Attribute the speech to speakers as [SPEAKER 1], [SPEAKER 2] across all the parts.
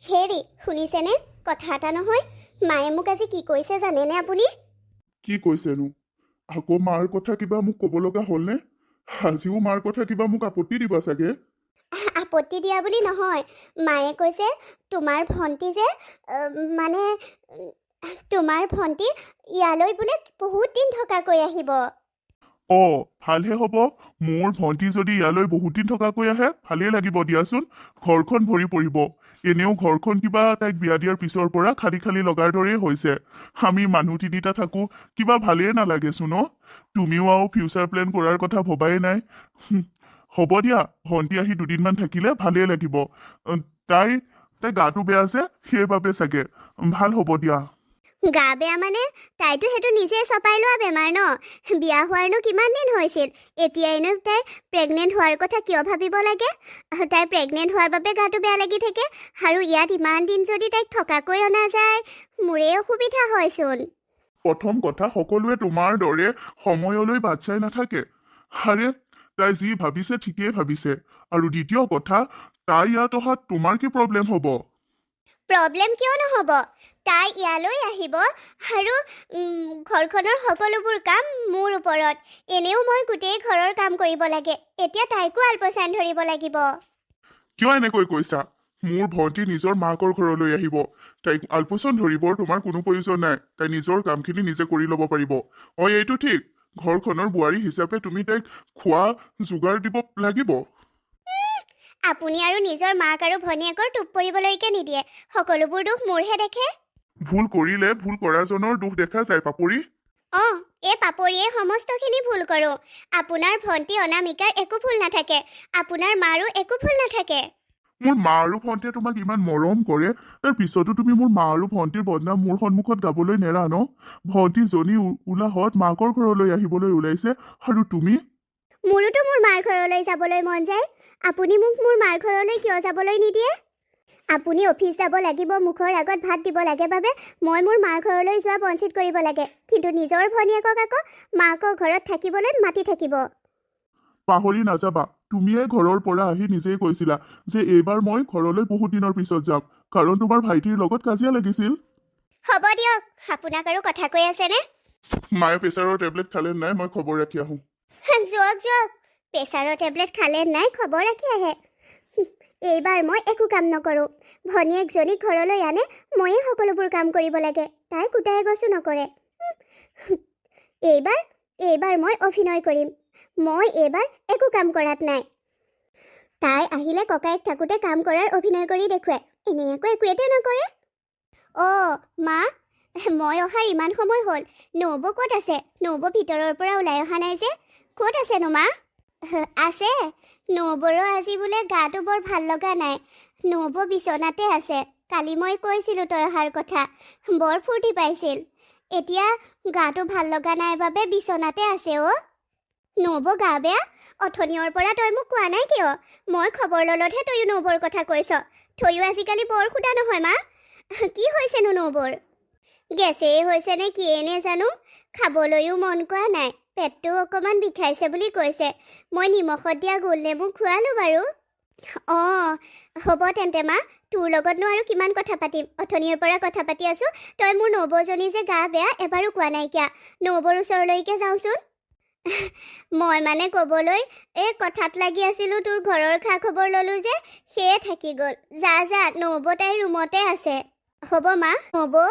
[SPEAKER 1] হেৰি শুনিছেনে কথা এটা নহয় মায়ে মোক আজি কি কৈছে জানেনে আপুনি
[SPEAKER 2] কি কৈছেনো? আকৌ মাৰ কথা কিবা মোক ক'ব লগা হ'লনে? আজিও মাৰ কথা কিবা মোক আপত্তি দিবা চাগে?
[SPEAKER 1] আপত্তি দিয়া বুলি নহয় মায়ে কৈছে তোমাৰ ভণ্টি যে মানে তোমাৰ ভণ্টি ইয়ালৈ বোলে বহুত দিন থকাকৈ আহিব
[SPEAKER 2] ভালহে হ'ব। মোৰ ভণ্টি যদি ইয়ালৈ বহুত দিন থকাকৈ আহে ভালেই লাগিব দিয়াচোন। ঘৰখন ভৰি পৰিব। এনেও ঘৰখন কিবা তাইক বিয়া দিয়াৰ পিছৰ পৰা খালী খালী লগাৰ দৰেই হৈছে। আমি মানুহ তিনিটা থাকো, কিবা ভালেই নালাগেচোন ন? তুমিও আৰু ফিউচাৰ প্লেন কৰাৰ কথা ভবাই নাই। হ'ব দিয়া, ভণ্টি আহি দুদিনমান থাকিলে ভালেই লাগিব। তাই তাই গাটো বেয়া আছে সেইবাবে চাগে। ভাল হ'ব দিয়া।
[SPEAKER 1] গা বেয়া মানে তাইতো সেইটো নিজে চপাই লোৱা বেমাৰ ন বিয়া হোৱাৰনো কিমান দিন হৈছিল এতিয়াইনো তাই প্ৰেগনেণ্ট হোৱাৰ কথা কিয় ভাবিব লাগে তাই প্ৰেগনেণ্ট হোৱাৰ বাবে গাটো বেয়া লাগি থাকে আৰু ইয়াত ইমান দিন যদি তাইক থকাকৈ অনা যায় মোৰে অসুবিধা হয়চোন
[SPEAKER 2] প্ৰথম কথা, সকলোৱে তোমাৰ দৰে সময়লৈ বাট চাই নাথাকে। আৰে তাই যি ভাবিছে ঠিকেই ভাবিছে। আৰু দ্বিতীয় কথা, তাই ইয়াত অহাত তোমাৰ কি প্ৰব্লেম হ'ব?
[SPEAKER 1] প্ৰব্লেম কিয় নহ'ব তাই ইয়ালৈ আহিব আৰু ঘৰখনৰ সকলোবোৰ কাম মোৰ ওপৰত এনেও মই গোটেই ঘৰৰ কাম কৰিব লাগে এতিয়া তাইকো আলপৈচান ধৰিব লাগিব
[SPEAKER 2] কিয় এনেকৈ কৈছা? মোৰ ভণ্টি নিজৰ মাকৰ ঘৰলৈ আহিব। তাইক আলপৈচান ধৰিবৰ তোমাৰ কোনো প্ৰয়োজন নাই। তাই নিজৰ কামখিনি নিজে কৰি ল'ব পাৰিব। এইটো ঠিক, ঘৰখনৰ বোৱাৰী হিচাপে তুমি তাইক খোৱা যোগাৰ দিব লাগিব।
[SPEAKER 1] আপুনি আৰু নিজৰ মাক আৰু ভনীয়েকৰ টোপ পৰিবলৈকে নিদিয়ে সকলোবোৰ দুখ মোৰহে দেখে
[SPEAKER 2] ভুল কৰিলে ভুল কৰাজনৰ দুখ দেখা যায় পাপৰি।
[SPEAKER 1] এই পাপৰিয়ে সমস্তখিনি ভুল কৰোঁ আপোনাৰ ভণ্টি অনামিকাৰ একো ভুল নাথাকে আপোনাৰ মাৰো একো ভুল নাথাকে
[SPEAKER 2] মোৰ মা আৰু ভণ্টিয়ে তোমাক ইমান মৰম কৰে, তাৰ পিছতো তুমি মোৰ মা আৰু ভণ্টিৰ বদনাম মোৰ সন্মুখত গাবলৈ নেৰা ন? ভণ্টি জনী উলাহত মাকৰ ঘৰলৈ আহিবলৈ ওলাইছে আৰু তুমি?
[SPEAKER 1] মোৰোতো মোৰ মাৰ ঘৰলৈ যাবলৈ মন যায় আপুনি মোক মোৰ মাৰ ঘৰলৈ কিয় যাবলৈ নিদিয়ে আপুনি অফিচ যাব লাগিব মুখৰ আগত ভাত দিব লাগে বাবে মই মোৰ মাৰ ঘৰলৈ যোৱা বঞ্চিত কৰিব লাগে কিন্তু নিজৰ ভনীয়েকক আকৌ মাকৰ ঘৰত থাকিবলৈ মাতি থাকিব
[SPEAKER 2] পাহৰি নাযাবা, তুমিয়ে ঘৰৰ পৰা আহি নিজেই কৈছিলা যে এইবাৰ মই ঘৰলৈ বহুত দিনৰ পিছত যাম, কাৰণ তোমাৰ ভাইটিৰ লগত কাজিয়া লাগিছিল।
[SPEAKER 1] হ'ব দিয়ক আপোনাক আৰু কথা কৈ আছেনে
[SPEAKER 2] মায়ে প্ৰেছাৰৰ টেবলেট খালে নাই মই খবৰ ৰাখি আহোঁ।
[SPEAKER 1] যোৱাক প্ৰেছাৰৰ টেবলেট খালে নাই খবৰ ৰাখি আহে এইবাৰ মই একো কাম নকৰোঁ ভনীয়েকজনীক ঘৰলৈ আনে ময়ে সকলোবোৰ কাম কৰিব লাগে তাই কোটাই গছো নকৰে এইবাৰ মই অভিনয় কৰিম মই এইবাৰ একো কাম কৰাত নাই তাই আহিলে ককায়েক থাকোঁতে কাম কৰাৰ অভিনয় কৰি দেখুৱাই এনেই একো একোৱেতে নকৰে মা মই অহাৰ ইমান সময় হ'ল নবৌ ক'ত আছে নবৌ ভিতৰৰ পৰা ওলাই অহা নাই যে ক'ত আছেনো মা আছে নবৌৰো আজি বোলে গাটো বৰ ভাল লগা নাই নবৌ বিচনাতে আছে কালি মই কৈছিলোঁ তই অহাৰ কথা বৰ ফূৰ্তি পাইছিল এতিয়া গাটো ভাল লগা নাই বাবে বিচনাতে আছে নবৌ গা বেয়া অথনিয়ৰ পৰা তই মোক কোৱা নাই কিয় মই খবৰ ল'লতহে তয়ো নবৌৰ কথা কৈছ তয়ো আজিকালি বৰ সোধা নহয় মা কি হৈছেনো নবৌৰ গেছেই হৈছে নে কিয়ে নে জানো খাবলৈও মন কৰা নাই পেটটো অকণমান বিষাইছে বুলি কৈছে মই নিমখত দিয়া গোল নেমু খোৱালোঁ বাৰু হ'ব তেন্তে মা তোৰ লগতনো আৰু কিমান কথা পাতিম অথনিৰ পৰা কথা পাতি আছোঁ তই মোৰ নবৌজনী যে গা বেয়া এবাৰো কোৱা নাইকিয়া নবৌৰ ওচৰলৈকে যাওঁচোন মই মানে ক'বলৈ কথাত লাগি আছিলোঁ তোৰ ঘৰৰ খা খবৰ ল'লোঁ যে সেয়ে থাকি গ'ল যা নবৌ তাইৰ ৰুমতে আছে হ'ব মা নবৌ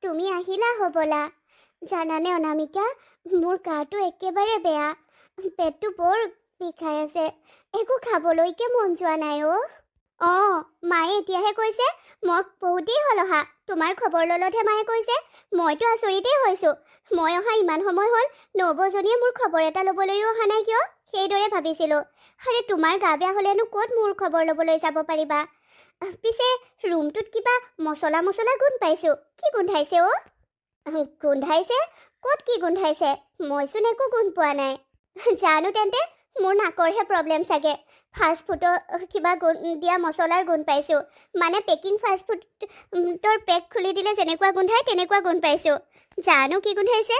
[SPEAKER 1] তুমি আহিলা হ'বলা জানানে অনামিকা মোৰ গাটো একেবাৰে বেয়া পেটটো বৰ বিষাই আছে একো খাবলৈকে মন যোৱা নাই মায়ে এতিয়াহে কৈছে মই বহুতেই হ'ল অহা তোমাৰ খবৰ ল'লতহে মায়ে কৈছে মইতো আচৰিতেই হৈছোঁ মই অহা ইমান সময় হ'ল নবৌজনীয়ে মোৰ খবৰ এটা ল'বলৈও অহা নাই কিয় সেইদৰে ভাবিছিলোঁ আৰে তোমাৰ গা বেয়া হ'লেনো ক'ত মোৰ খবৰ ল'বলৈ যাব পাৰিবা পিছে ৰুমটোত কিবা মছলা গোন্ধ পাইছোঁ কি গোন্ধাইছে গোন্ধাইছে ক'ত কি গোন্ধাইছে মইচোন একো গোন্ধ পোৱা নাই জানো তেন্তে মোৰ নাকৰহে প্ৰব্লেম চাগে ফাষ্টফুডৰ কিবা দিয়া মছলাৰ গোন্ধ পাইছোঁ মানে পেকিং ফাষ্টফুডৰ পেক খুলি দিলে যেনেকুৱা গোন্ধাই তেনেকুৱা গোন্ধ পাইছোঁ জানো কি গোন্ধাইছে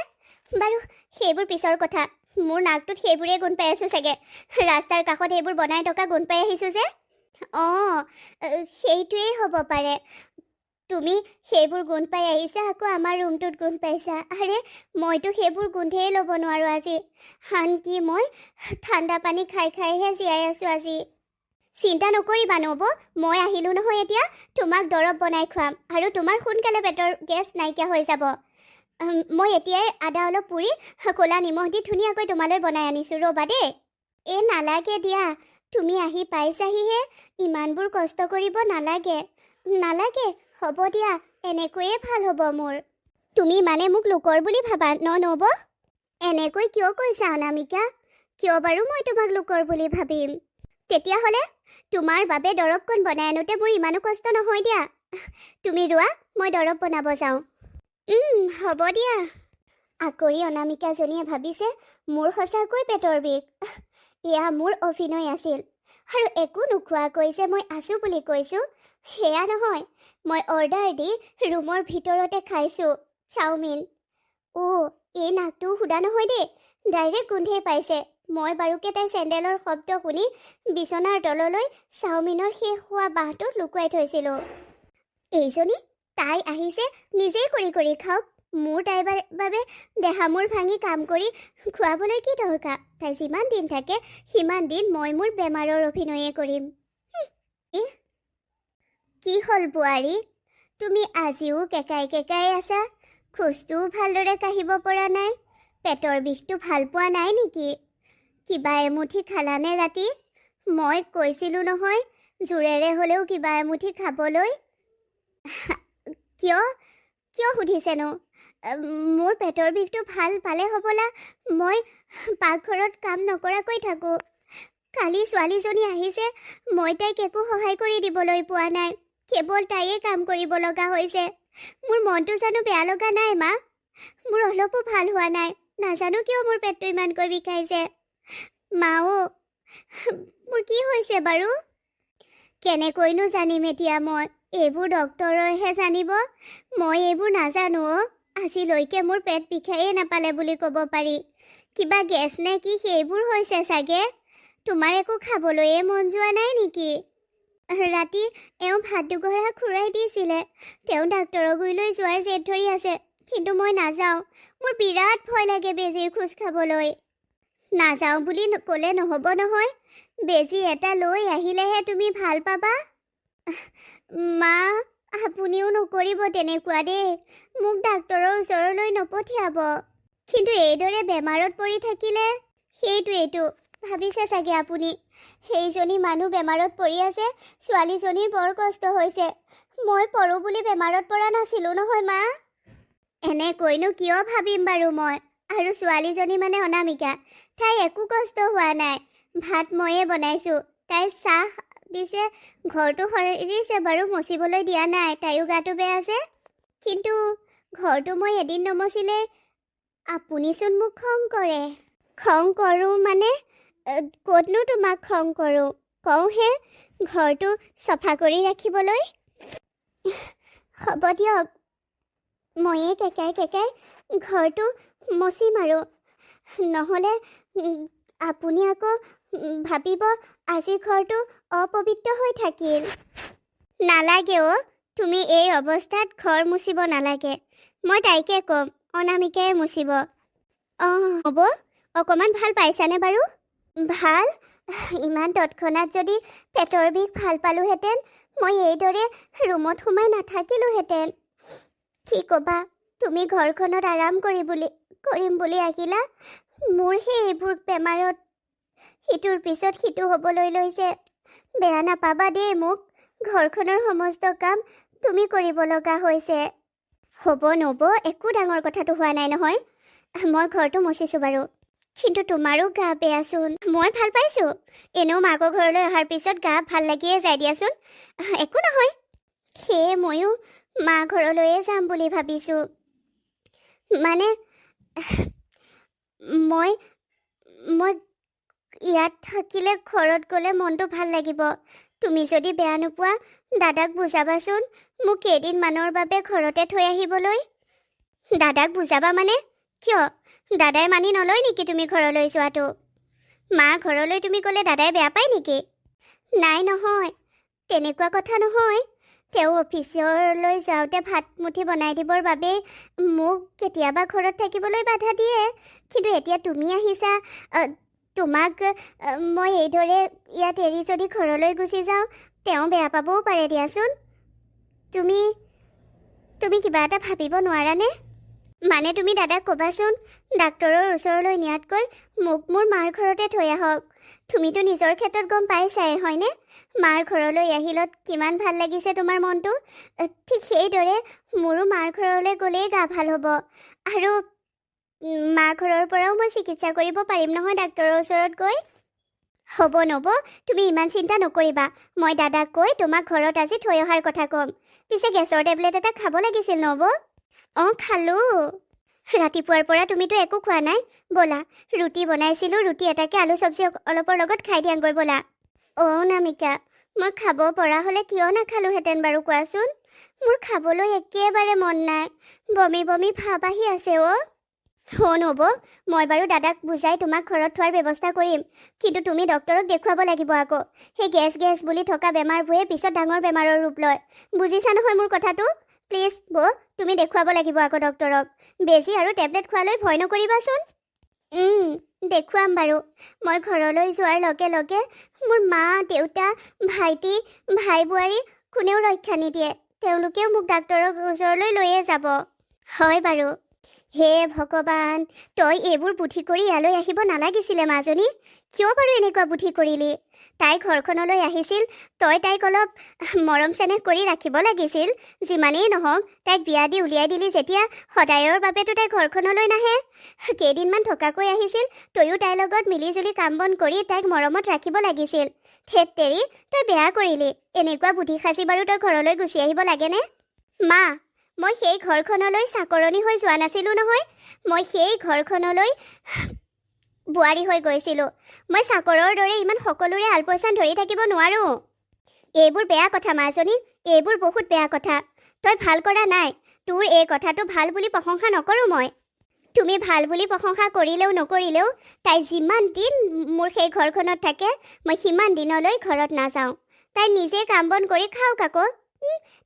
[SPEAKER 1] বাৰু সেইবোৰ পিছৰ কথা মোৰ নাকটোত সেইবোৰেই গোন্ধ পাই আছোঁ চাগে ৰাস্তাৰ কাষত সেইবোৰ বনাই থকা গোন্ধ পাই আহিছোঁ যে অঁ সেইটোৱেই হ'ব পাৰে। তুমি সেইবোৰ গোন্ধ পাই আহিছা, আকৌ আমাৰ ৰুমটোত গোন্ধ পাইছা। আৰে মইতো সেইবোৰ গোন্ধেই ল'ব নোৱাৰোঁ আজি। আনকি মই ঠাণ্ডা পানী খাই খাইহে জীয়াই আছোঁ আজি। চিন্তা নকৰিবা নব, মই আহিলোঁ নহয় এতিয়া। তোমাক দৰৱ বনাই খুৱাম আৰু তোমাৰ সোনকালে পেটৰ গেছ নাইকিয়া হৈ যাব। মই এতিয়াই আদা অলপ পুৰি ক'লা নিমখ দি ধুনীয়াকৈ তোমালৈ বনাই আনিছোঁ, ৰ'বা দেই। নালাগে দিয়া, তুমি আহি পাইছাহিহে, ইমানবোৰ কষ্ট কৰিব নালাগে। নালাগে, হ'ব দিয়া, এনেকৈয়ে ভাল হ'ব মোৰ। তুমি মানে মোক লোকৰ বুলি ভাবা নব? এনেকৈ কিয় কৈছা অনামিকা? কিয় বাৰু মই তোমাক লোকৰ বুলি ভাবিম? তেতিয়াহ'লে তোমাৰ বাবে দৰৱকণ বনাই আনোতে মোৰ ইমানো কষ্ট নহয় দিয়া। তুমি ৰোৱা, মই দৰৱ বনাব যাওঁ। হ'ব দিয়া। আকৰি অনামিকাজনীয়ে ভাবিছে মোৰ সঁচাকৈ পেটৰ বিষ। এয়া মোৰ অভিনয় আছিল। আৰু একো নোখোৱাকৈ যে মই আছোঁ বুলি কৈছোঁ, সেয়া নহয়। মই অৰ্ডাৰ দি ৰুমৰ ভিতৰতে খাইছোঁ চাওমিন। এই নাকটো সুধা নহয় দেই, ডাইৰেক্ট গোন্ধেই পাইছে। মই বাৰুকে তাই চেণ্ডেলৰ শব্দ শুনি বিচনাৰ তললৈ চাওমিনৰ শেষ হোৱা বাঁহটো লুকুৱাই থৈছিলোঁ। এইজনী তাই আহিছে নিজেই কৰি কৰি খাওক। মোৰ তাইৰ বাবে দেহামূৰ ভাঙি কাম কৰি খুৱাবলৈ কি দৰকাৰ? তাই যিমান দিন থাকে সিমান দিন মই মোৰ বেমাৰৰ অভিনয়ে কৰিম। কি হ'ল বোৱাৰী, তুমি আজিও কেকাই কেকাই আছা? খোজটোও ভালদৰে কাঢ়িব পৰা নাই? পেটৰ বিষটো ভাল পোৱা নাই নেকি? কিবা এমুঠি খালানে ৰাতি? মই কৈছিলোঁ নহয় জোৰেৰে হ'লেও কিবা এমুঠি খাবলৈ। কিয় কিয় সুধিছেনো? মোৰ পেটৰ বিষটো ভাল পালে হ'বলা মই পাকঘৰত কাম নকৰাকৈ থাকোঁ। কালি ছোৱালীজনী আহিছে, মই তাইক একো সহায় কৰি দিবলৈ পোৱা নাই। কেৱল তাইয়ে কাম কৰিব লগা হৈছে। মোৰ মনটো জানো বেয়া লগা নাই মা? মোৰ অলপো ভাল হোৱা নাই। নাজানো কিয় মোৰ পেটটো ইমানকৈ বিষাইছে। মাও, মোৰ কি হৈছে বাৰু? কেনেকৈনো জানিম এতিয়া মই? এইবোৰ ডক্তৰেহে জানিব। মই এইবোৰ নাজানো। আজিলৈকে মোৰ পেট বিষাইয়ে নাপালে বুলি ক'ব পাৰি। কিবা গেছ নে কি সেইবোৰ হৈছে চাগে। তোমাৰ একো খাবলৈয়ে মন যোৱা নাই নেকি? ৰাতি এওঁ ভাত দুগৰা খুৱাই দিছিলে। তেওঁ ডাক্তৰৰ গুৰিলৈ যোৱাৰ জেদ ধৰি আছে, কিন্তু মই নাযাওঁ। মোৰ বিৰাট ভয় লাগে বেজীৰ খোজ খাবলৈ। নাযাওঁ বুলি ক'লে নহ'ব নহয়। বেজী এটা লৈ আহিলেহে তুমি ভাল পাবা। মা, আপুনিও নকৰিব তেনেকুৱা দেই। মোক ডাক্তৰৰ ওচৰলৈ নপঠিয়াব। কিন্তু এইদৰে বেমাৰত পৰি থাকিলে, সেইটোৱেইটো ভাবিছে চাগে আপুনি। সেইজনী মানুহ বেমাৰত পৰি আছে, ছোৱালীজনীৰ বৰ কষ্ট হৈছে। মই পৰোঁ বুলি বেমাৰত পৰা নাছিলোঁ নহয় মা। এনেকৈনো কিয় ভাবিম বাৰু মই? আৰু ছোৱালীজনী মানে অনামিকা, তাই একো কষ্ট হোৱা নাই। ভাত ময়ে বনাইছোঁ, তাই চাহ দিছে, ঘৰটো সৰিছে বাৰু, মচিবলৈ দিয়া নাই, তাইও গাটো বেয়া আছে। কিন্তু ঘৰটো মই এদিন নমচিলে আপুনিচোন মোক খং কৰে। খং কৰোঁ মানে ক'তনো তোমাক খং কৰোঁ? কওঁহে ঘৰটো চফা কৰি ৰাখিবলৈ। হ'ব দিয়ক, ময়ে কেকাই কেকাই ঘৰটো মচিম আৰু। নহ'লে আপুনি আকৌ ভাবিব আজি ঘৰটো অপবিত্ৰ হৈ থাকিল। নালাগে তুমি এই অৱস্থাত ঘৰ মুচিব নালাগে। মই তাইকে ক'ম অনামিকাই মুচিব। হ'ব, অকণমান ভাল পাইছানে বাৰু? ভাল? ইমান তৎক্ষণাত যদি পেটৰ বিষ ভাল পালোহেঁতেন, মই এইদৰে ৰুমত সোমাই নাথাকিলোহেঁতেন। কি ক'বা, তুমি ঘৰখনত আৰাম কৰিম বুলি আহিলা। মোৰ সেইবোৰ বেমাৰত সিটোৰ পিছত সিটো হ'বলৈ লৈছে। বেয়া নাপাবা দেই মোক। ঘৰখনৰ সমস্ত কাম তুমি কৰিব লগা হৈছে। হ'ব নব, একো ডাঙৰ কথাটো হোৱা নাই নহয়। মই ঘৰটো মচিছোঁ বাৰু। কিন্তু তোমাৰো গা বেয়াচোন। মই ভাল পাইছোঁ। এনেও মাকৰ ঘৰলৈ অহাৰ পিছত গা ভাল লাগিয়ে যায় দিয়াচোন। একো নহয়। সেয়ে ময়ো মা ঘৰলৈয়ে যাম বুলি ভাবিছোঁ। মানে মই ইয়াত থাকিলে ঘৰত গ'লে মনটো ভাল লাগিব। তুমি যদি বেয়া নোপোৱা দাদাক বুজাবাচোন মোক কেইদিনমানৰ বাবে ঘৰতে থৈ আহিবলৈ। দাদাক বুজাবা মানে? কিয়, দাদাই মানি নলয় নেকি তুমি ঘৰলৈ যোৱাটো? মা ঘৰলৈ তুমি গ'লে দাদাই বেয়া পায় নেকি? নাই নহয়, তেনেকুৱা কথা নহয়। তেওঁ অফিচলৈ যাওঁতে ভাত মুঠি বনাই দিবৰ বাবে মোক কেতিয়াবা ঘৰত থাকিবলৈ বাধা দিয়ে, কিন্তু এতিয়া তুমি আহিছা। তোমাক মই এইদৰে ইয়াত এৰি যদি ঘৰলৈ গুচি যাওঁ, তেওঁ বেয়া পাবও পাৰে দিয়াচোন। তুমি তুমি কিবা এটা ভাবিব নোৱাৰানে? মানে তুমি দাদাক ক'বাচোন, ডাক্তৰৰ ওচৰলৈ নিয়াতকৈ মোক মোৰ মাৰ ঘৰতে থৈ আহক। তুমিতো নিজৰ ক্ষেত্ৰত গম পাইছাই হয়নে? মাৰ ঘৰলৈ আহিলত কিমান ভাল লাগিছে তোমাৰ মনটো। ঠিক সেইদৰে মোৰো মাৰ ঘৰলৈ গ'লেই গা ভাল হ'ব। আৰু মা ঘৰৰ পৰাও মই চিকিৎসা কৰিব পাৰিম নহয় ডাক্তৰৰ ওচৰত গৈ। হ'ব নব, তুমি ইমান চিন্তা নকৰিবা। মই দাদাক কৈ তোমাক ঘৰত আজি থৈ অহাৰ কথা ক'ম। পিছে গেছৰ টেবলেট এটা খাব লাগিছিল নব। অঁ খালোঁ। ৰাতিপুৱাৰ পৰা তুমিতো একো খোৱা নাই। ব'লা, ৰুটি বনাইছিলোঁ, ৰুটি এটাকে আলু চব্জি অলপৰ লগত খাই দিয়াংগৈ ব'লা। অঁ নামিকা, মই খাব পৰা হ'লে কিয় নাখালোহেঁতেন বাৰু কোৱাচোন? মোৰ খাবলৈ একেবাৰে মন নাই। বমি বমি ভাৱ আহি আছে অ'। নব, মই বাৰু দাদাক বুজাই তোমাক ঘৰত থোৱাৰ ব্যৱস্থা কৰিম, কিন্তু তুমি ডক্তৰক দেখুৱাব লাগিব আকৌ। সেই গেছ বুলি থকা বেমাৰবোৰে পিছত ডাঙৰ বেমাৰৰ ৰূপ লয়। বুজিছা নহয় মোৰ কথাটো? প্লিজ তুমি দেখুৱাব লাগিব আকৌ ডক্তৰক। বেজী আৰু টেবলেট খোৱালৈ ভয় নকৰিবাচোন। দেখুৱাম বাৰু। মই ঘৰলৈ যোৱাৰ লগে লগে মোৰ মা, দেউতা, ভাইটি, ভাই বোৱাৰী কোনেও ৰক্ষা নিদিয়ে। তেওঁলোকেও মোক ডাক্তৰৰ ওচৰলৈ লৈয়ে যাব। হয় বাৰু। হে ভগৱান, তই এইবোৰ বুদ্ধি কৰি ইয়ালৈ আহিব নালাগিছিলে মাজনী। কিয় বাৰু এনেকুৱা বুদ্ধি কৰিলি? তাই ঘৰখনলৈ আহিছিল, তই তাইক অলপ মৰম চেনেহ কৰি ৰাখিব লাগিছিল। যিমানেই নহওক, তাইক বিয়া দি উলিয়াই দিলি যেতিয়া, সদায়ৰ বাবেতো তাই ঘৰখনলৈ নাহে। কেইদিনমান থকাকৈ আহিছিল, তয়ো তাইৰ লগত মিলিজুলি কাম বন কৰি তাইক মৰমত ৰাখিব লাগিছিল। থেত তেৰি, তই বেয়া কৰিলি। এনেকুৱা বুদ্ধি সাজি বাৰু তই ঘৰলৈ গুচি আহিব লাগেনে? মা, মই সেই ঘৰখনলৈ চাকৰণী হৈ যোৱা নাছিলোঁ নহয়। মই সেই ঘৰখনলৈ বোৱাৰী হৈ গৈছিলোঁ। মই চাকৰৰ দৰে ইমান সকলোৰে আলপৈচান ধৰি থাকিব নোৱাৰোঁ। এইবোৰ বেয়া কথা মাজনী, এইবোৰ বহুত বেয়া কথা। তই ভাল কৰা নাই। তোৰ এই কথাটো ভাল বুলি প্ৰশংসা নকৰোঁ মই। তুমি ভাল বুলি প্ৰশংসা কৰিলেও নকৰিলেও, তাই যিমান দিন মোৰ সেই ঘৰখনত থাকে, মই সিমান দিনলৈ ঘৰত নাযাওঁ। তাই নিজে কাম বন কৰি খাওক আকৌ।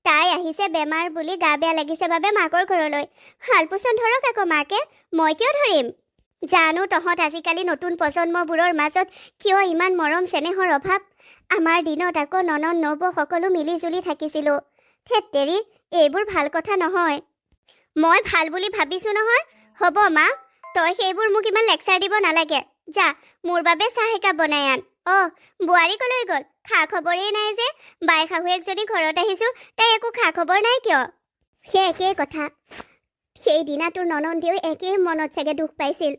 [SPEAKER 1] তাই আহিছে বেমাৰ বুলি গা বেয়া লাগিছে বাবে মাকৰ ঘৰলৈ। হালপোচন ধৰক আকৌ মাকে, মই কিয় ধৰিম? জানো তহঁত আজিকালি নতুন প্ৰজন্মবোৰৰ মাজত কিয় ইমান মৰম চেনেহৰ অভাৱ। আমাৰ দিনত আকৌ ননন নবৌ সকলো মিলিজুলি থাকিছিলোঁ। থেত তেৰি, এইবোৰ ভাল কথা নহয়। মই ভাল বুলি ভাবিছোঁ নহয়। হ'ব মা, তই সেইবোৰ মোক ইমান লেকচাৰ দিব নালাগে। যা, মোৰ বাবে চাহ একাপ বনাই আন। বোৱাৰী কলৈ গ'ল? খা খবৰেই নাই যে। বাই শাহুৱেক যদি ঘৰত আহিছোঁ, তাই একো খা খবৰ নাই কিয়? সেই একেই কথা। সেইদিনা তোৰ ননন্দিয়েও একেই মনত চাগে দুখ পাইছিল।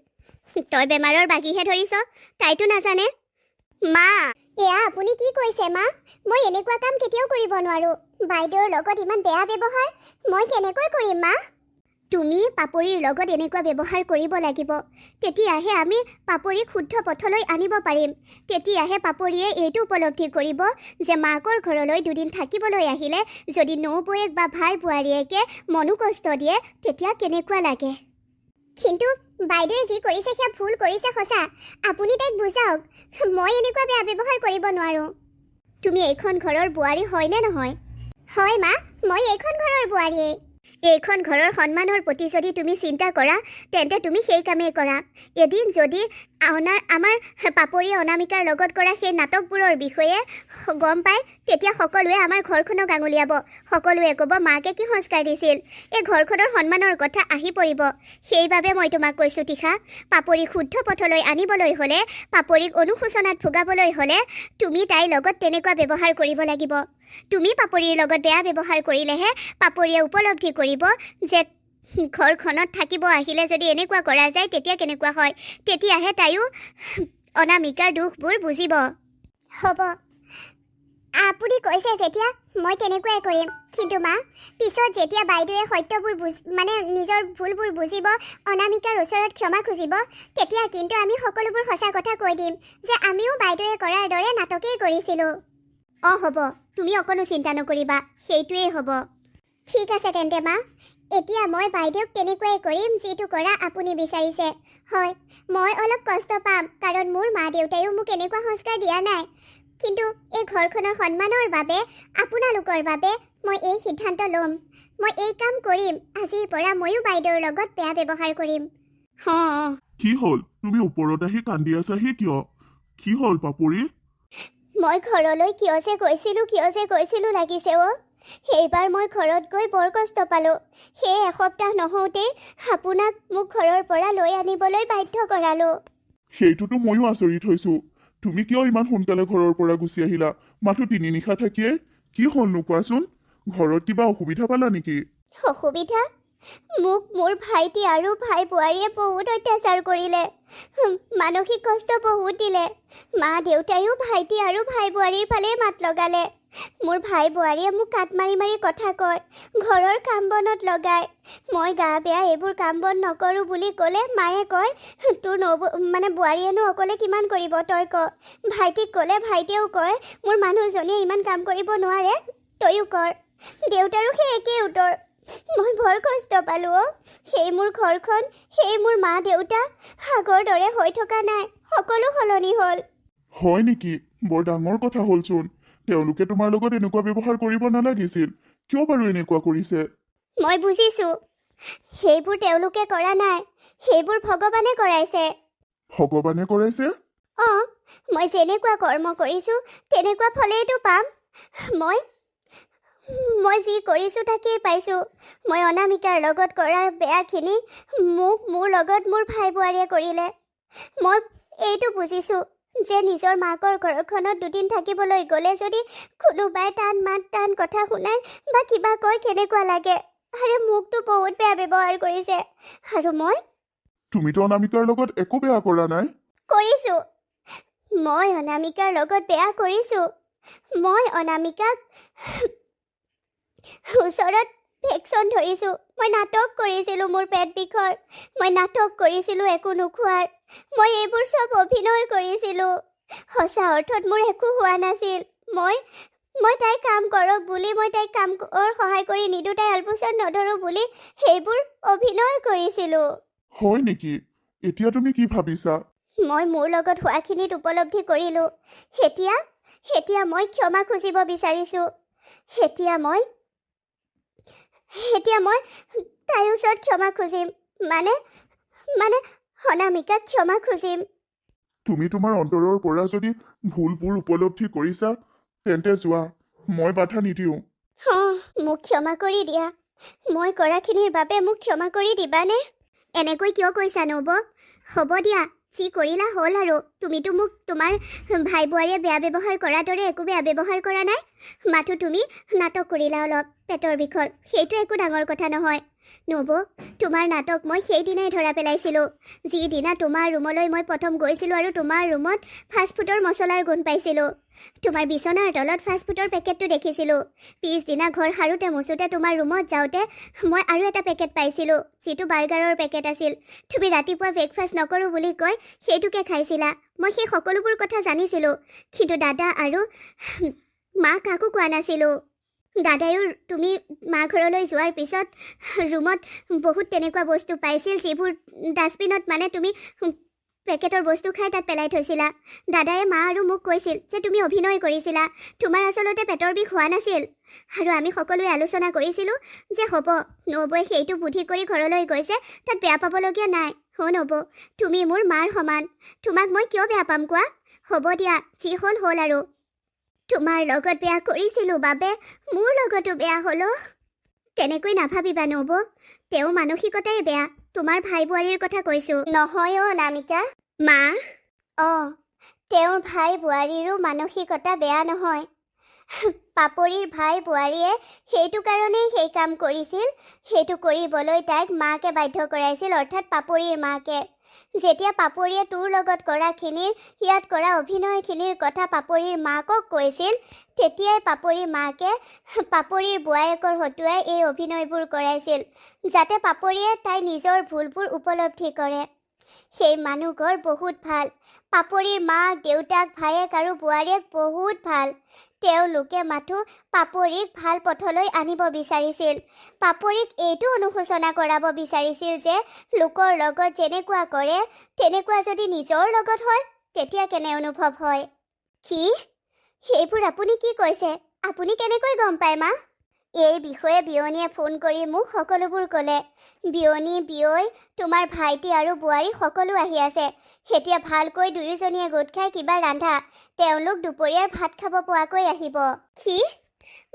[SPEAKER 1] তই বেমাৰৰ বাগিহে ধৰিছ, তাইতো নাজানে। মা, এয়া আপুনি কি কৈছে মা? মই এনেকুৱা কাম কেতিয়াও কৰিব নোৱাৰোঁ। বাইদেউৰ লগত ইমান বেয়া ব্যৱহাৰ মই কেনেকৈ কৰিম মা? তুমি পাপৰিৰ লগত এনেকুৱা ব্যৱহাৰ কৰিব লাগিব। তেতিয়াহে আমি পাপৰিক শুদ্ধ পথলৈ আনিব পাৰিম। তেতিয়াহে পাপৰিয়ে এইটো উপলব্ধি কৰিব যে মাকৰ ঘৰলৈ দুদিন থাকিবলৈ আহিলে যদি নবৌৱেক বা ভাই বোৱাৰীয়েকে মনোকষ্ট দিয়ে, তেতিয়া কেনেকুৱা লাগে। কিন্তু বাইদেৱে যি কৰিছে সেয়া ভুল কৰিছে সঁচা। আপুনি তাইক বুজাওক। মই এনেকুৱা বেয়া ব্যৱহাৰ কৰিব নোৱাৰোঁ। তুমি এইখন ঘৰৰ বোৱাৰী হয়নে নহয়? হয় মা, মই এইখন ঘৰৰ বোৱাৰীয়ে। এইখন ঘৰৰ সন্মানৰ প্ৰতি যদি তুমি চিন্তা কৰা, তেন্তে তুমি সেই কামেই কৰা। এদিন যদি আমাৰ পাপৰিয়ে অনামিকাৰ লগত কৰা সেই নাটকবোৰৰ বিষয়ে গম পায়, তেতিয়া সকলোৱে আমাৰ ঘৰখনক আঙুলিয়াব। সকলোৱে ক'ব মাকে কি সংস্কাৰ দিছিল। এই ঘৰখনৰ সন্মানৰ কথা আহি পৰিব। সেইবাবে মই তোমাক কৈছোঁ তিখা, পাপৰিক শুদ্ধ পথলৈ আনিবলৈ হ'লে, পাপৰিক অনুশোচনাত ভোগাবলৈ হ'লে তুমি তাইৰ লগত তেনেকুৱা ব্যৱহাৰ কৰিব লাগিব। তুমি পাপৰিৰ লগত বেয়া ব্যৱহাৰ কৰিলেহে পাপৰিয়ে উপলব্ধি কৰিব যে ঘৰখনত থাকিব আহিলে যদি এনেকুৱা কৰা যায় তেতিয়া কেনেকুৱা হয়। তেতিয়াহে তাইও অনামিকাৰ দুখবোৰ বুজিব। হ'ব, আপুনি কৈছে যেতিয়া মই তেনেকুৱাই কৰিম। কিন্তু মা, পিছত যেতিয়া বাইদেৱে সত্যবোৰ নিজৰ ভুলবোৰ বুজিব, অনামিকাৰ ওচৰত ক্ষমা খুজিব, তেতিয়া কিন্তু আমি সকলোবোৰ সঁচা কথা কৈ দিম যে আমিও বাইদেৱে কৰাৰ দৰে নাটকেই কৰিছিলোঁ। হ'ব, তুমি অকণো চিন্তা নকৰিবা, সেইটোৱেই হ'ব। ঠিক আছে তেন্তে মা, এতিয়া মই বাইদেউক তেনেকুৱাই কৰিম যিটো কৰা আপুনি বিচাৰিছে। হয়, মই অলপ কষ্ট পাম, কাৰণ মোৰ মা দেউতায়ো মোক এনেকুৱা সংস্কাৰ দিয়া নাই। কিন্তু এই ঘৰখনৰ সন্মানৰ বাবে আপোনালোকৰ বাবে মই এই সিদ্ধান্ত ল'ম। মই এই কাম কৰিম। আজিৰ পৰা ময়ো বাইদেউৰ লগত বেয়া ব্যৱহাৰ কৰিম।
[SPEAKER 2] কি হ'ল তুমি ওপৰত আহি কান্দি আছাহি কিয়? কি হ'ল পাপৰি?
[SPEAKER 1] মই ঘৰলৈ কিয় যে গৈছিলোঁ লাগিছে অ'। সেইবাৰ মই ঘৰত গৈ বৰ কষ্ট পালোঁ। সেই এসপ্তাহ নহওঁতেই আপোনাক মোক ঘৰৰ পৰা লৈ আনিবলৈ বাধ্য কৰালোঁ।
[SPEAKER 2] সেইটোতো ময়ো আচৰিত হৈছো। তুমি কিয় ইমান সোনকালে ঘৰৰ পৰা গুচি আহিলা? মাথো 3 নিশা থাকিয়ে কি হ'লনো কোৱাচোন? ঘৰত কিবা অসুবিধা পালা নেকি?
[SPEAKER 1] অসুবিধা? মোক মোৰ ভাইটি আৰু ভাই বোৱাৰীয়ে বহুত অত্যাচাৰ কৰিলে। মানসিক কষ্ট বহুত দিলে। মা দেউতায়ো ভাইটি আৰু ভাই বোৱাৰীৰ ফালে মাত লগালে। মোৰ ভাই বোৱাৰীয়ে মোক কাট মাৰি মাৰি কথা কয়, ঘৰৰ কাম বনত লগায়। মই গা বেয়া এইবোৰ কাম বন নকৰোঁ বুলি ক'লে মায়ে কয়, তোৰ বোৱাৰীয়েনো অকলে কিমান কৰিব তই ক। ভাইটিক ক'লে ভাইটিয়েও কয়, মোৰ মানুহজনীয়ে ইমান কাম কৰিব নোৱাৰে, তয়ো কৰ। দেউতাৰো সেই একেই উত্তৰ। মই বৰ কষ্ট পালোঁ অ'। সেই মোৰ ঘৰখন, সেই মোৰ মা দেউতা আগৰ দৰে হৈ থকা নাই, সকলো সলনি হ'ল।
[SPEAKER 2] হয় নেকি? বৰ ডাঙৰ কথা হ'লচোন। তেওঁলোকে তোমাৰ লগত এনেকুৱা ব্যৱহাৰ কৰিব নালাগিছিল। কিয় বাৰু এনেকুৱা কৰিছে?
[SPEAKER 1] মই বুজিছোঁ। সেইবোৰ তেওঁলোকে কৰা নাই, সেইবোৰ ভগৱানে কৰাইছে।
[SPEAKER 2] ভগৱানে কৰাইছে?
[SPEAKER 1] অঁ, মই যেনেকুৱা কৰ্ম কৰিছোঁ তেনেকুৱা ফলেইতো পাম। মই যি কৰিছোঁ তাকেই পাইছোঁ। মই অনামিকাৰ লগত কৰা বেয়াখিনি মোৰ লগত মোৰ ভাই বোৱাৰীয়ে কৰিলে। মই এইটো বুজিছোঁ যে নিজৰ মাকৰ ঘৰখনত দুদিন থাকিবলৈ গ'লে যদি কোনোবাই টান মাত টান কথা শুনাই বা কিবা কয় কেনেকুৱা লাগে। আৰে মোকতো বহুত বেয়া ব্যৱহাৰ কৰিছে। আৰু
[SPEAKER 2] তুমিতো অনামিকাৰ লগত একো বেয়া কৰা নাই।
[SPEAKER 1] কৰিছোঁ। মই অনামিকাৰ লগত বেয়া কৰিছোঁ। মই অনামিকাক ওচৰত ভেকচন ধৰিছোঁ। মই নাটক কৰিছিলোঁ মোৰ পেট বিষৰ। মই নাটক কৰিছিলোঁ একো নোখোৱাৰ। মই এইবোৰ চব অভিনয় কৰিছিলোঁ। সঁচা অৰ্থত মোৰ একো হোৱা নাছিল। মই তাই কাম কৰক বুলি, মই তাইক কামৰ সহায় কৰি নিদিওঁ, তাই আলপৈচান নধৰোঁ বুলি সেইবোৰ অভিনয় কৰিছিলোঁ।
[SPEAKER 2] হয় নেকি? এতিয়া তুমি কি ভাবিছা?
[SPEAKER 1] মই মোৰ লগত হোৱাখিনিত উপলব্ধি কৰিলোঁ। এতিয়া মই ক্ষমা খুজিব বিচাৰিছোঁ। এতিয়া মই তাইৰ ওচৰত ক্ষমা খুজিম। মানে অনামিকাক ক্ষমা খুজিম।
[SPEAKER 2] তুমি তোমাৰ অন্তৰৰ পৰা যদি ভুলবোৰ উপলব্ধি কৰিছা তেন্তে যোৱা, মই বাধা নিদিওঁ।
[SPEAKER 1] মোক ক্ষমা কৰি দিয়া। মই কৰাখিনিৰ বাবে মোক ক্ষমা কৰি দিবানে? এনেকৈ কিয় কৈছা নব? হ'ব দিয়া, যি কৰিলা হ'ল আৰু। তুমিতো মোক তোমাৰ ভাই বোৱাৰীয়ে বেয়া ব্যৱহাৰ কৰাৰ দৰে একো বেয়া ব্যৱহাৰ কৰা নাই। মাথো তুমি নাটক কৰিলা অলপ পেটৰ বিষৰ, সেইটো একো ডাঙৰ কথা নহয়। নব, তোমাৰ নাটক মই সেইদিনাই ধৰা পেলাইছিলোঁ, যিদিনা তোমাৰ ৰুমলৈ মই প্ৰথম গৈছিলোঁ আৰু তোমাৰ ৰুমত ফাষ্টফুডৰ মছলাৰ গোন্ধ পাইছিলোঁ। তোমাৰ বিচনাৰ তলত ফাষ্টফুডৰ পেকেটটো দেখিছিলোঁ। পিছদিনা ঘৰ সাৰোঁতে মোচোতে তোমাৰ ৰুমত যাওঁতে মই আৰু এটা পেকেট পাইছিলোঁ, যিটো বাৰ্গাৰৰ পেকেট আছিল। তুমি ৰাতিপুৱা ব্ৰেকফাষ্ট নকৰোঁ বুলি কৈ সেইটোকে খাইছিলা। মই সেই সকলোবোৰ কথা জানিছিলোঁ, কিন্তু দাদা আৰু মা কাকো কোৱা নাছিলোঁ। দাদায়ো তুমি মা ঘৰলৈ যোৱাৰ পিছত ৰুমত বহুত তেনেকুৱা বস্তু পাইছিল, যিবোৰ ডাষ্টবিনত তুমি পেকেটৰ বস্তু খাই তাত পেলাই থৈছিলা। দাদায়ে মা আৰু মোক কৈছিল যে তুমি অভিনয় কৰিছিলা, তোমাৰ আচলতে পেটৰ বিষ হোৱা নাছিল। আৰু আমি সকলোৱে আলোচনা কৰিছিলোঁ যে হ'ব, নবৌয়ে সেইটো বুদ্ধি কৰি ঘৰলৈ গৈছে, তাত বেয়া পাবলগীয়া নাই। নব, তুমি মোৰ মাৰ সমান, তোমাক মই কিয় বেয়া পাম কোৱা? হ'ব দিয়া, যি হ'ল হ'ল আৰু। তোমাৰ লগত বেয়া কৰিছিলোঁ বাবে মোৰ লগতো বেয়া হ'ল। তেনেকৈ নাভাবিবা নব, তেওঁ মানসিকতাই বেয়া। তোমাৰ ভাই বোৱাৰীৰ কথা কৈছোঁ নহয় অনামিকা। মা, তেওঁৰ ভাই বোৱাৰীৰো মানসিকতা বেয়া নহয়। পাপৰিৰ ভাই বোৱাৰীয়ে সেইটো কাৰণেই সেই কাম কৰিছিল। সেইটো কৰিবলৈ তাইক মাকে বাধ্য কৰাইছিল, অৰ্থাৎ পাপৰিৰ মাকে। যেতিয়া পাপৰিয়ে তোৰ লগত কৰাখিনিৰ, ইয়াত কৰা অভিনয়খিনিৰ কথা পাপৰিৰ মাকক কৈছিল, তেতিয়াই পাপৰিৰ মাকে পাপৰিৰ বোৱায়েকৰ হতুৱাই এই অভিনয়বোৰ কৰাইছিল, যাতে পাপৰিয়ে তাই নিজৰ ভুলবোৰ উপলব্ধি কৰে। সেই মানুহ ঘৰ বহুত ভাল। পাপৰিৰ মাক, দেউতাক, ভায়েক আৰু বোৱাৰীয়েক বহুত ভাল। তেওঁলোকে মাথো পাপৰিক ভাল পথলৈ আনিব বিচাৰিছিল। পাপৰিক এইটো অনুশোচনা কৰাব বিচাৰিছিল যে লোকৰ লগত যেনেকুৱা কৰে তেনেকুৱা যদি নিজৰ লগত হয় তেতিয়া কেনে অনুভৱ হয়। কি? সেইবোৰ আপুনি কি কৈছে? আপুনি কেনেকৈ গম পায় মা? এই বিষয়ে বিয়নীয়ে ফোন কৰি মোক সকলোবোৰ ক'লে। বিয়নী, বিয়ৈ, তোমাৰ ভাইটি আৰু বোৱাৰী সকলো আহি আছে। এতিয়া ভালকৈ দুয়োজনীয়ে গোট খাই কিবা ৰান্ধা। তেওঁলোক দুপৰীয়াৰ ভাত খাব পোৱাকৈ আহিব। কি?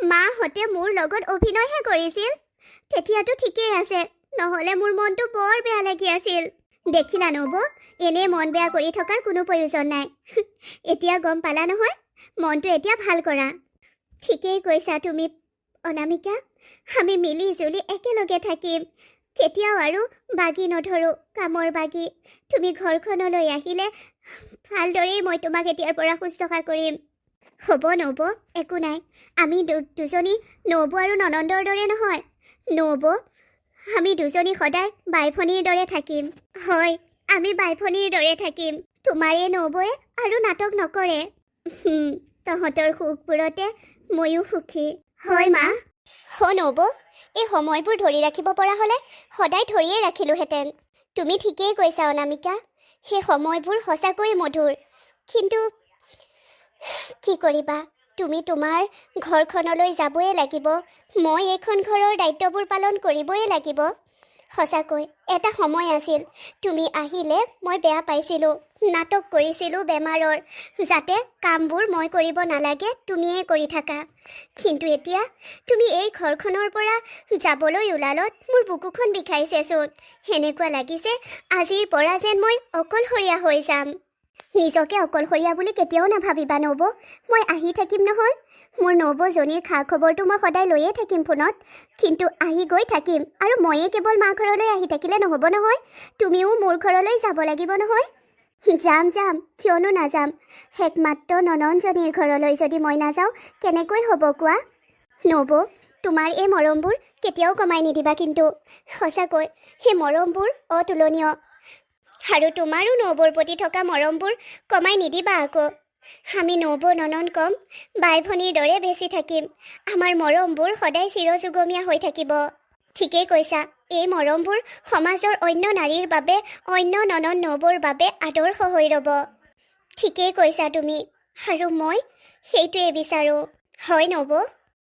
[SPEAKER 1] মাহঁতে মোৰ লগত অভিনয়হে কৰিছিল? তেতিয়াতো ঠিকেই আছে, নহ'লে মোৰ মনটো বৰ বেয়া লাগি আছিল। দেখিলা নব, এনেই মন বেয়া কৰি থকাৰ কোনো প্ৰয়োজন নাই। এতিয়া গম পালা নহয়? মনটো এতিয়া ভাল কৰা। ঠিকেই কৈছা তুমি অনামিকা। আমি মিলি জুলি একেলগে থাকিম। কেতিয়াও আৰু বাগি নধৰোঁ, কামৰ বাগি। তুমি ঘৰখনলৈ আহিলে ভালদৰেই মই তোমাক এতিয়াৰ পৰা শুশ্ৰূষা কৰিম। হ'ব নব, একো নাই। আমি দুজনী নব আৰু ননন্দৰ দৰে নহয়। নব, আমি দুজনী সদায় বাই ভনীৰ দৰে থাকিম। হয়, আমি বাই ভনীৰ দৰে থাকিম। তোমাৰ এই নবৌয়ে আৰু নাটক নকৰে। তহঁতৰ সুখবোৰতে ময়ো সুখী। হয় মা। নব, এই সময়বোৰ ধৰি ৰাখিব পৰা হ'লে সদায় ধৰিয়ে ৰাখিলোহেঁতেন। তুমি ঠিকেই কৈছা অনামিকা। সেই সময়বোৰ সঁচাকৈ মধুৰ। কিন্তু কি কৰিবা, তুমি তোমাৰ ঘৰখনলৈ যাবই লাগিব। মই এইখন ঘৰৰ দায়িত্ববোৰ পালন কৰিবই লাগিব। সঁচাকৈ এটা সময় আছিল, তুমি আহিলে মই বেয়া পাইছিলোঁ, নাটক কৰিছিলোঁ বেমাৰৰ, যাতে কামবোৰ মই কৰিব নালাগে তুমিয়ে কৰি থাকা। কিন্তু এতিয়া তুমি এই ঘৰখনৰ পৰা যাবলৈ ওলালত মোৰ বুকুখন বিষাইছেচোন। সেনেকুৱা লাগিছে আজিৰ পৰা যেন মই অকলশৰীয়া হৈ যাম। নিজকে অকলশৰীয়া বুলি কেতিয়াও নাভাবিবা নব। মই আহি থাকিম নহয়। মোৰ নবজনীৰ খা খবৰটো মই সদায় লৈয়ে থাকিম ফোনত। কিন্তু আহি গৈ থাকিম, আৰু ময়ে কেৱল মা ঘৰলৈ আহি থাকিলে নহ'ব নহয়। তুমিও মোৰ ঘৰলৈ যাব লাগিব নহয়। যাম, কিয়নো নাযাম। একমাত্ৰ ননন্দজনীৰ ঘৰলৈ যদি মই নাযাওঁ কেনেকৈ হ'ব কোৱা? নব, তোমাৰ এই মৰমবোৰ কেতিয়াও কমাই নিদিবা কিন্তু। সঁচাকৈ সেই মৰমবোৰ অতুলনীয়। আৰু তোমাৰো নবৌৰ প্ৰতি থকা মৰমবোৰ কমাই নিদিবা আকৌ। আমি নবৌ ননন্দ কম বাই ভনীৰ দৰে বেছি থাকিম। আমাৰ মৰমবোৰ সদায় চিৰযুগমীয়া হৈ থাকিব। ঠিকেই কৈছা। এই মৰমবোৰ সমাজৰ অন্য নাৰীৰ বাবে, অন্য ননন্দ নবৌৰ বাবে আদৰ্শ হৈ ৰ'ব। ঠিকেই কৈছা তুমি, আৰু মই সেইটোৱে বিচাৰোঁ। হয় নব।